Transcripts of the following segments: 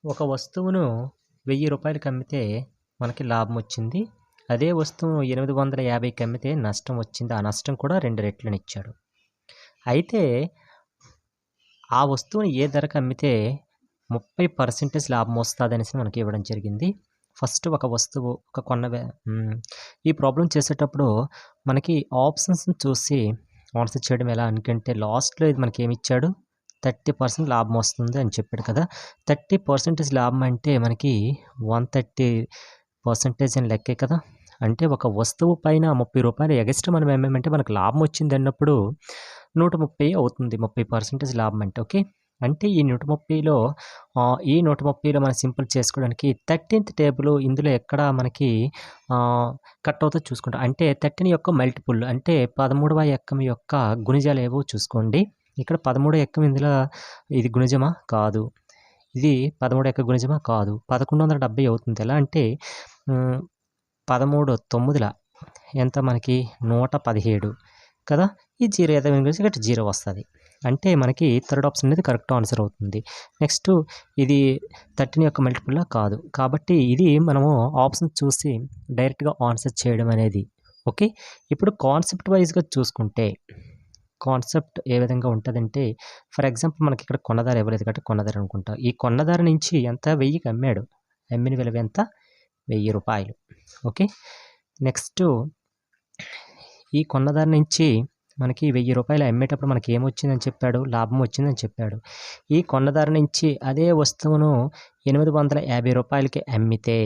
ఒక వస్తువును రూ. 1000కి అమ్మితే మనకి లాభం వచ్చింది. అదే వస్తువును 850కి అమ్మితే నష్టం వచ్చింది. ఆ నష్టం కూడా 2 రెట్లనిచ్చాడు. అయితే ఆ వస్తువుని ఏ ధరకు అమ్మితే 30% లాభం వస్తాదనేసి మనకి ఇవ్వడం జరిగింది. ఫస్ట్ ఒక వస్తువు ఈ ప్రాబ్లమ్ చేసేటప్పుడు మనకి ఆప్షన్స్‌ని చూసి ఆన్సర్ చేయడం ఎలా అనుకంటే లాస్ట్‌లో ఇది మనకేమిచ్చాడు 30% లాభం వస్తుంది అని చెప్పాడు కదా! 30% లాభం అంటే మనకి 130% అని లెక్కే కదా! అంటే ఒక వస్తువు పైన రూ. 30 ఎగస్ట్రా మనం అమ్మామంటే మనకు లాభం వచ్చిందన్నప్పుడు 130 అవుతుంది. 30% లాభం అంటే ఓకే. అంటే ఈ 130లో ఈ 130లో మనం సింపుల్ చేసుకోవడానికి 13థ్ టేబుల్ ఇందులో ఎక్కడ మనకి కట్ అవుతుందో చూసుకుంటాం. అంటే 13 యొక్క మల్టిపుల్ అంటే 13వ ఎక్కం యొక్క గుణిజాలేవో చూసుకోండి. ఇక్కడ 13 ఎక్కం ఇందులో ఇది గుణిజమా? కాదు. ఇది 13 యొక్క గుణిజమా? కాదు. 1170 అవుతుంది. ఎలా అంటే 13 9ల ఎంత మనకి 117 కదా! ఈ 0 ఏదో ఇక్కడ 0 వస్తది. అంటే మనకి థర్డ్ ఆప్షన్ అనేది కరెక్ట్ ఆన్సర్ అవుతుంది. నెక్స్ట్ ఇది 13 యొక్క మల్టిపులా? కాదు. కాబట్టి ఇది మనము ఆప్షన్ చూసి డైరెక్ట్‌గా ఆన్సర్ చేయడం అనేది ఓకే. ఇప్పుడు కాన్సెప్ట్ వైస్‌గా చూసుకుంటే కాన్సెప్ట్ ఏ విధంగా ఉంటదంటే ఫర్ ఎగ్జాంపుల్ మనకిక్కడ కొన్నదార ఇవ్వలేదు కాబట్టి కొన్నదార అనుకుంటా. ఈ కొన్నదార నుంచి ఎంత 1000కి అమ్మాడు. అమ్మిన విలువ ఎంత? రూ. 1000 ఓకే. నెక్స్ట్ ఈ కొన్నదార నుంచి మనకి రూ. 1000 అమ్మేటప్పుడు మనకేమొచ్చిందని చెప్పాడు? లాభం వచ్చిందని చెప్పాడు. ఈ కొన్నదార నుంచి అదే వస్తువును రూ. 850కి అమ్మితే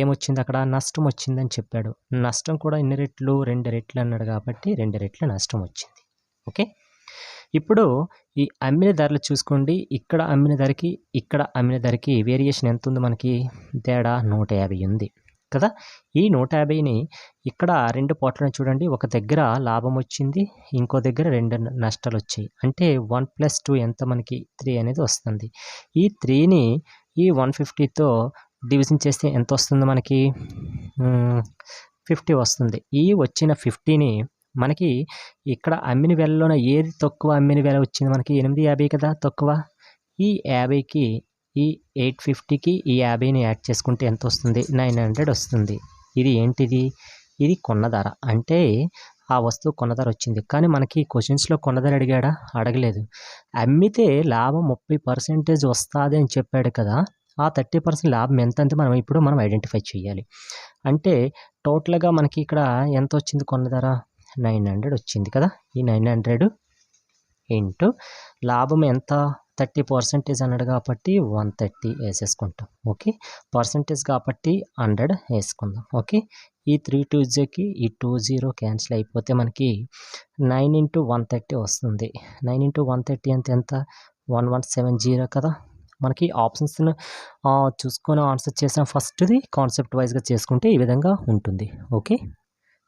ఏమొచ్చిందక్కడ? నష్టం వచ్చిందని చెప్పాడు. నష్టం కూడా ఎన్ని రెట్లు? 2 రెట్లు అన్నాడు కాబట్టి 2 రెట్ల నష్టం వచ్చింది. ఓకే. ఇప్పుడు ఈ అమ్మిన ధరలు చూసుకోండి. ఇక్కడ అమ్మిన ధరకి, ఇక్కడ అమ్మిన ధరకి వేరియేషన్ ఎంతుంది మనకి? తేడా 150 ఉంది కదా! ఈ 150ని ఇక్కడ 2 పోట్లను చూడండి. ఒక దగ్గర లాభం వచ్చింది. ఇంకో దగ్గర 2 నష్టాలొచ్చాయి. అంటే 1 + 2 ఎంత మనకి? 3 అనేది వస్తుంది. ఈ 3ని ఈ 150తో డివిజన్ చేస్తే ఎంతొస్తుంది మనకి? 50 వస్తుంది. ఈ వచ్చిన 50ని మనకి ఇక్కడ అమ్మిన వెలలోన ఏది తక్కువ అమ్మిన వెల వచ్చింది మనకి? 850 కదా తక్కువ. ఈ 50కి ఈ 850కి ఈ 50ని యాడ్ చేసుకుంటే ఎంతొస్తుంది? 900 వస్తుంది. ఇది ఏంటిది? ఇది కొన్న ధర. అంటే ఆ వస్తువు కొన్న ధర వచ్చింది. కానీ మనకి క్వెషన్స్‌లో కొన్న ధర అడిగాడా? అడగలేదు. అమ్మితే లాభం 30% వస్తాది అని చెప్పాడు కదా! ఆ 30% లాభం ఎంతంటే మనం ఐడెంటిఫై చేయాలి. అంటే టోటల్‌గా మనకి ఇక్కడ ఎంతొచ్చింది కొన్న ధర? 900 వచ్చింది కదా! ఈ 900 ఇంటూ లాభం ఎంత? 30% అన్నాడు కాబట్టి 130 ఏసేసుకుంటాం. ఓకే. పర్సెంటేజ్ కాబట్టి 100 ఏసుకుందాం. ఓకే. ఈ 3 2 ఈ 20 క్యాన్సిల్ అయిపోతే మనకి 9 × 130 వస్తుంది. 9 × 130 అంటే ఎంత? 1170 కదా! మనకి ఆప్షన్స్‌ను చూసుకొని ఆన్సర్ చేసాం. ఫస్ట్‌ది కాన్సెప్ట్ వైస్‌గా చేసుకుంటే ఈ విధంగా ఉంటుంది. ఓకే.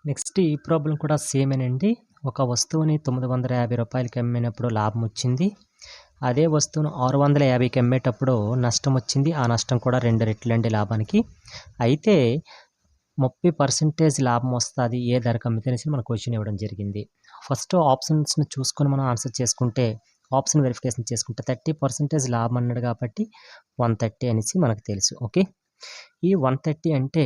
నెక్స్ట్ ఈ ప్రాబ్లమ్ కూడా సేమేనండి. ఒక వస్తువుని రూ. 950కి అమ్మినప్పుడు లాభం వచ్చింది. అదే వస్తువును 650కి అమ్మేటప్పుడు నష్టం వచ్చింది. ఆ నష్టం కూడా 2 రెట్లండి లాభానికి. అయితే 30% లాభం వస్తాది ఏ ధరకు అమ్మితే అనేసి మనకు క్వెషన్ ఇవ్వడం జరిగింది. ఫస్ట్ ఆప్షన్స్‌ని చూసుకొని మనం ఆన్సర్ చేసుకుంటే ఆప్షన్ వెరిఫికేషన్ చేసుకుంటే 30% లాభం అన్నాడు కాబట్టి 130 అనేసి మనకు తెలుసు. ఓకే. ఈ 130 అంటే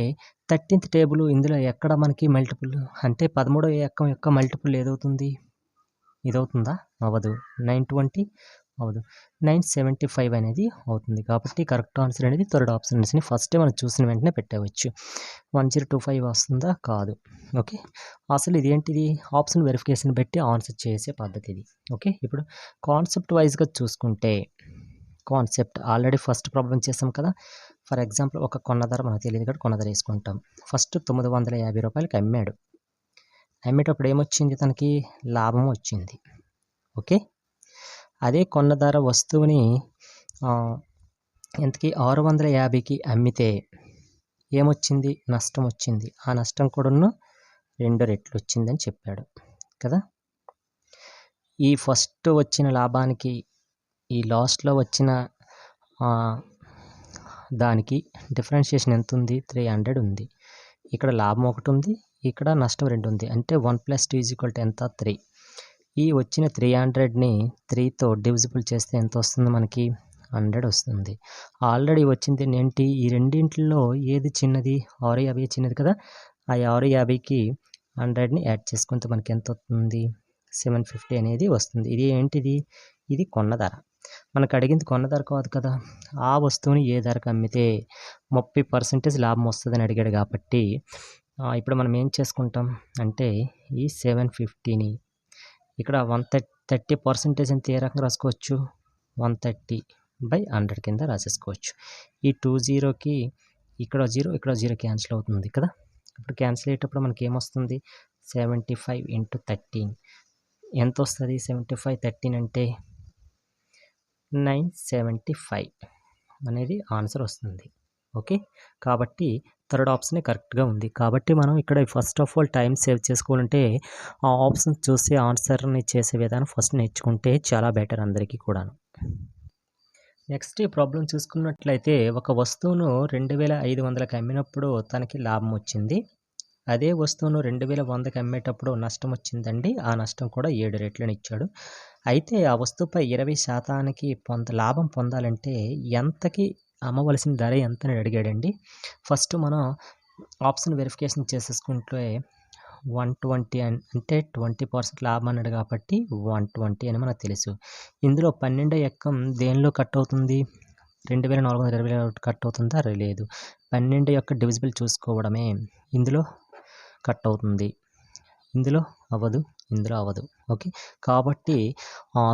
13థ్ టేబుల్ ఇందులో ఎక్కడ మనకి మల్టిపుల్ అంటే 13వ ఎక్కం యొక్క మల్టిపుల్ ఏదవుతుంది? ఇదవుతుందా? అవ్వదు. 920 అవ్వదు. 975 అనేది అవుతుంది. కాబట్టి కరెక్ట్ ఆన్సర్ అనేది థర్డ్ ఆప్షన్ అనేసి ఫస్టే మనం చూసిన వెంటనే పెట్టేయవచ్చు. 1025 వస్తుందా? కాదు. ఓకే. అసలు ఇదేంటిది? ఆప్షన్ వెరిఫికేషన్ పెట్టి ఆన్సర్ చేసే పద్ధతి ఇది. ఓకే. ఇప్పుడు కాన్సెప్ట్ వైస్‌గా చూసుకుంటే కాన్సెప్ట్ ఆల్రెడీ ఫస్ట్ ప్రాబ్లమ్ చేసాం కదా! ఫర్ ఎగ్జాంపుల్ ఒక కొన్న ధర మనకు తెలియదు కాబట్టి కొన్న ధర వేసుకుంటాం. ఫస్ట్ రూ. 950కి అమ్మాడు. అమ్మేటప్పుడు ఏమొచ్చింది తనకి? లాభం వచ్చింది. ఓకే. అదే కొన్న ధర వస్తువుని ఎంతకి? 650కి అమ్మితే ఏమొచ్చింది? నష్టం వచ్చింది. ఆ నష్టం కూడాను 2 రెట్లు వచ్చిందని చెప్పాడు కదా! ఈ ఫస్ట్ వచ్చిన లాభానికి ఈ లాస్ట్‌లో వచ్చిన దానికి డిఫరెన్షియేషన్ ఎంతుంది? 300 ఉంది. ఇక్కడ లాభం ఒకటుంది. ఇక్కడ నష్టం 2 ఉంది. అంటే 1 + 2 ఎంత? 3. ఈ వచ్చిన 300ని 3తో డివిజిబుల్ చేస్తే ఎంత వస్తుంది మనకి? 100 వస్తుంది. ఆల్రెడీ వచ్చింది ఏంటి? ఈ రెండింటిలో ఏది చిన్నది? 650 చిన్నది కదా! ఆ 650కి 100ని యాడ్ చేసుకుంటే మనకి ఎంత వస్తుంది? 750 అనేది వస్తుంది. ఇది ఏంటిది? ఇది కొన్న ధర. మనకు అడిగింది కొన్న ధర కాదు కదా! ఆ వస్తువుని ఏ ధరకు అమ్మితే 30% లాభం వస్తదని అడిగాడు కాబట్టి ఇప్పుడు మనం ఏం చేసుకుంటాం అంటే ఈ 750ని ఇక్కడ 30% అంటే ఏ రకంగా రాసుకోవచ్చు? 130/100 కింద రాసేసుకోవచ్చు. ఈ 20కి ఇక్కడ 0 ఇక్కడ 0 క్యాన్సిల్ అవుతుంది కదా! ఇప్పుడు క్యాన్సిల్ అయ్యేటప్పుడు మనకి ఏమొస్తుంది? 75 × 13 ఎంత వస్తుంది? 75 13 అంటే 975 అనేది ఆన్సర్ వస్తుంది. ఓకే, కాబట్టి థర్డ్ ఆప్షనే కరెక్ట్గా ఉంది. కాబట్టి మనం ఇక్కడ first of all time save చేసుకోవాలంటే ఆ ఆప్షన్ చూసి ఆన్సర్ని చేసే విధానం ఫస్ట్ నేర్చుకుంటే చాలా బెటర్ అందరికీ కూడాను. నెక్స్ట్ ఈ ప్రాబ్లం చూసుకున్నట్లయితే ఒక వస్తువును 2500కి అమ్మినప్పుడు తనకి లాభం వచ్చింది. అదే వస్తువును 2100కి అమ్మేటప్పుడు నష్టం వచ్చిందండి. ఆ నష్టం కూడా 7 రెట్లని ఇచ్చాడు. అయితే ఆ వస్తువుపై 20% లాభం పొందాలంటే ఎంతకి అమ్మవలసిన ధర ఎంతని అడిగాడండి. ఫస్ట్ మనం ఆప్షన్ వెరిఫికేషన్ చేసేసుకుంటే 120 అంటే 20% లాభం అన్నాడు కాబట్టి 120 అని మనకు తెలుసు. ఇందులో 12 ఎక్కం దేనిలో కట్ అవుతుంది? 2420 కట్ అవుతుందా? లేదు. 12 యొక్క డివిజిబుల్ చూసుకోవడమే. ఇందులో కట్ అవుతుంది, ఇందులో అవ్వదు, ఇందులో అవ్వదు. ఓకే, కాబట్టి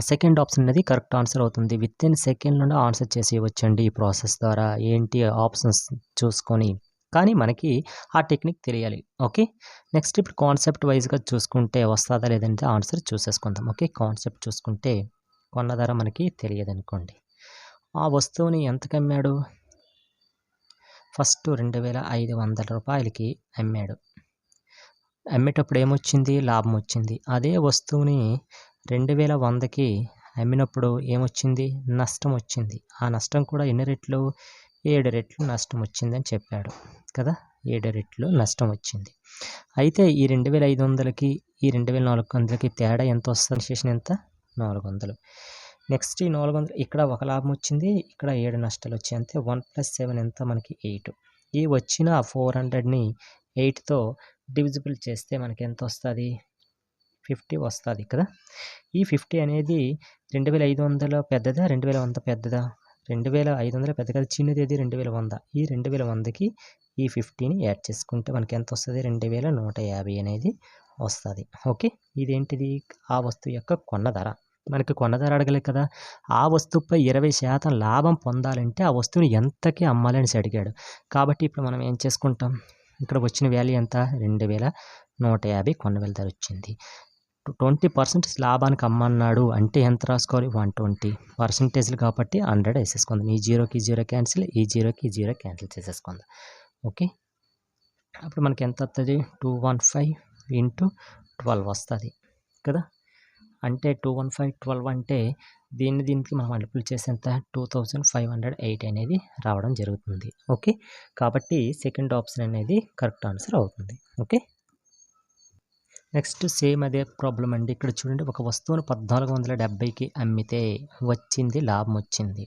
సెకండ్ ఆప్షన్ అనేది కరెక్ట్ ఆన్సర్ అవుతుంది. విత్ ఇన్ సెకండ్లోనే ఆన్సర్ చేసేయవచ్చండి ఈ ప్రాసెస్ ద్వారా. ఏంటి ఆప్షన్స్ చూసుకొని, కానీ మనకి ఆ టెక్నిక్ తెలియాలి. ఓకే, నెక్స్ట్ ఇప్పుడు కాన్సెప్ట్ వైజ్గా చూసుకుంటే వస్తుందా లేదంటే ఆన్సర్ చూసేసుకుందాం. ఓకే, కాన్సెప్ట్ చూసుకుంటే కొన్న ధర మనకి తెలియదు అనుకోండి. ఆ వస్తువుని ఎంతకు అమ్మాడు? ఫస్ట్ 2500 రూపాయలకి అమ్మాడు. అమ్మేటప్పుడు ఏమొచ్చింది? లాభం వచ్చింది. అదే వస్తువుని 2100కి అమ్మినప్పుడు ఏమొచ్చింది? నష్టం వచ్చింది. ఆ నష్టం కూడా ఎన్ని రెట్లు? 7 రెట్లు నష్టం వచ్చిందని చెప్పాడు కదా! 7 రెట్లు నష్టం వచ్చింది. అయితే ఈ 2500కి ఈ 2400కి తేడా ఎంత వస్తుంది? కన్సెషన్ ఎంత? 400. నెక్స్ట్ ఈ 400 ఇక్కడ ఒక లాభం వచ్చింది, ఇక్కడ 7 నష్టాలు వచ్చాయి. అంతే. 1 + 7 ఎంత మనకి 8. ఈ వచ్చిన 400ని 8తో డివిజిబుల్ చేస్తే మనకి ఎంత వస్తుంది? 50 వస్తుంది కదా! ఈ 50 అనేది 2500 పెద్దదా? 2100 పెద్దదా? 2500 పెద్ద కదా, చిన్నది ఏది? 2100. ఈ 2100కి ఈ 50ని యాడ్ చేసుకుంటే మనకి ఎంత వస్తుంది? 2150 అనేది వస్తుంది. ఓకే, ఇదేంటిది? ఆ వస్తువు యొక్క కొన్న ధర. మనకి కొన్న ధర అడగలేదు కదా! ఆ వస్తువుపై 20% లాభం పొందాలంటే ఆ వస్తువుని ఎంతకి అమ్మాలి అనేసి అడిగాడు. కాబట్టి ఇప్పుడు మనం ఏం చేసుకుంటాం? ఇక్కడ వచ్చిన వాల్యూ ఎంత? 2150 కొన్న వేల ధర వచ్చింది. 20% లాభానికి అమ్మన్నాడు అంటే ఎంత రాసుకోవాలి? 120 పర్సెంటేజ్లు కాబట్టి 100 వేసేసుకుందాం. ఈ 0కి 0 క్యాన్సిల్, ఈ 0కి 0 క్యాన్సిల్ చేసేసుకుందాం. ఓకే, అప్పుడు మనకి ఎంత వస్తుంది? 215 × 12 వస్తుంది కదా! అంటే 215 12 అంటే దీనికి మనం మల్టిపుల్ చేసేంత 2508 అనేది రావడం జరుగుతుంది. ఓకే, కాబట్టి సెకండ్ ఆప్షన్ అనేది కరెక్ట్ ఆన్సర్ అవుతుంది. ఓకే, నెక్స్ట్ సేమ్ అదే ప్రాబ్లం అండి. ఇక్కడ చూడండి, ఒక వస్తువును 1470కి అమ్మితే వచ్చింది లాభం వచ్చింది.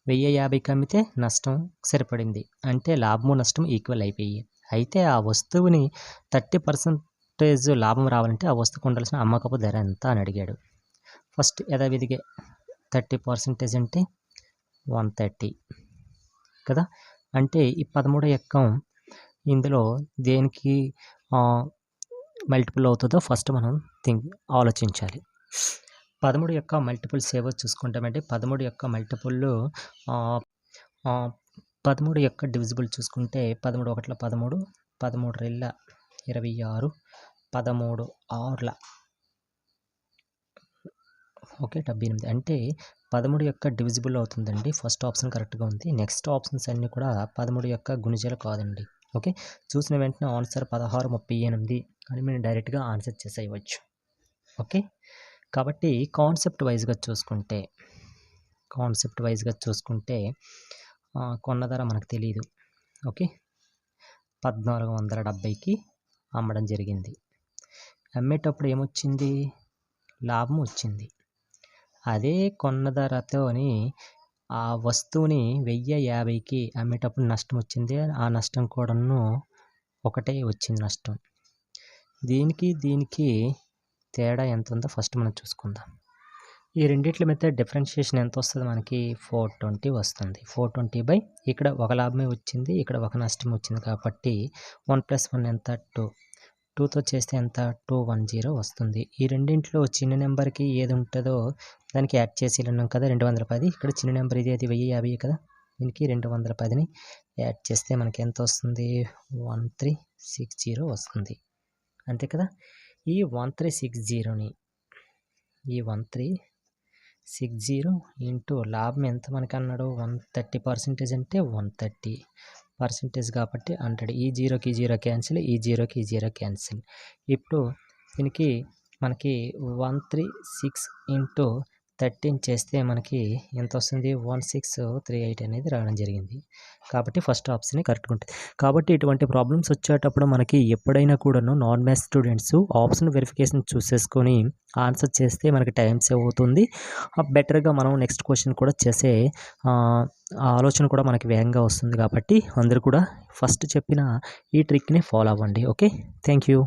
1050కి అమ్మితే నష్టం సరిపడింది. అంటే లాభము నష్టం ఈక్వల్ అయిపోయి. అయితే ఆ వస్తువుని 30% లాభం రావాలంటే ఆ వస్తువుకు ఉండాల్సిన అమ్మకపు ధర ఎంత అని అడిగాడు. ఫస్ట్ యథావిధిగా 30% అంటే 130 కదా! అంటే ఈ 13 ఎక్కం ఇందులో దేనికి మల్టిపుల్ అవుతుందో ఫస్ట్ మనం ఆలోచించాలి. 13 యొక్క మల్టిపుల్స్ ఏవో చూసుకుంటామంటే 13 యొక్క మల్టిపుల్ 13 యొక్క డివిజిబుల్ చూసుకుంటే 13 ఒకట్ల 13, 13 రెళ్ళ 26, 13 ఆరుల ఓకే 78. అంటే 13 యొక్క డివిజిబుల్ అవుతుందండి. ఫస్ట్ ఆప్షన్ కరెక్ట్గా ఉంది. నెక్స్ట్ ఆప్షన్స్ అన్నీ కూడా 13 యొక్క గుణిజాలు కాదండి. ఓకే, చూసిన వెంటనే ఆన్సర్ 1638 అని మేము డైరెక్ట్గా ఆన్సర్ చేసేయవచ్చు. ఓకే, కాబట్టి కాన్సెప్ట్ వైజ్గా చూసుకుంటే కొన్న ధర మనకు తెలియదు. ఓకే, 1470కి అమ్మడం జరిగింది. అమ్మేటప్పుడు ఏమొచ్చింది? లాభం వచ్చింది. అదే కొన్న ధరతోని ఆ వస్తువుని 1050కి అమ్మేటప్పుడు నష్టం వచ్చింది. ఆ నష్టం కూడాను ఒకటే వచ్చింది నష్టం. దీనికి తేడా ఎంత ఉందో ఫస్ట్ మనం చూసుకుందాం. ఈ రెండిట్ల మధ్య డిఫరెన్షియేషన్ ఎంత వస్తుంది మనకి? 420 వస్తుంది. 420 బై ఇక్కడ ఒక లాభమే వచ్చింది, ఇక్కడ ఒక నష్టం వచ్చింది కాబట్టి 1 + 1 ఎంత? 2. 2తో చేస్తే ఎంత? 210 వస్తుంది. ఈ రెండింటిలో చిన్న నెంబర్కి ఏది ఉంటుందో దానికి యాడ్ చేసి ఉన్నాం కదా 210. ఇక్కడ చిన్న నెంబర్ ఇది 1050 కదా, దీనికి 210ని యాడ్ చేస్తే మనకి ఎంత వస్తుంది? 1360 వస్తుంది. అంతే కదా. ఈ 1360ని 1360 ఇంటూ లాభం ఎంత మనకి అన్నాడు? 130% అంటే 130% కాబట్టి 100. ఈ జీరోకి 0 క్యాన్సిల్, ఈ జీరోకి 0 క్యాన్సిల్. ఇప్పుడు దీనికి మనకి 136 ఇంటూ 13 చేస్తే మనకి ఎంత వస్తుంది? 1638 అనేది రావడం జరిగింది. కాబట్టి ఫస్ట్ ఆప్షనే కరెక్ట్గా ఉంటుంది. కాబట్టి ఇటువంటి ప్రాబ్లమ్స్ వచ్చేటప్పుడు మనకి ఎప్పుడైనా కూడాను non maths students option verification చూసేసుకొని ఆన్సర్ చేస్తే మనకి టైం సేవ్ అవుతుంది. బెటర్గా మనం నెక్స్ట్ క్వశ్చన్ కూడా చేసే ఆలోచన కూడా మనకి వేగంగా వస్తుంది. కాబట్టి అందరూ కూడా ఫస్ట్ చెప్పిన ఈ ట్రిక్ని ఫాలో అవ్వండి. Okay, thank you.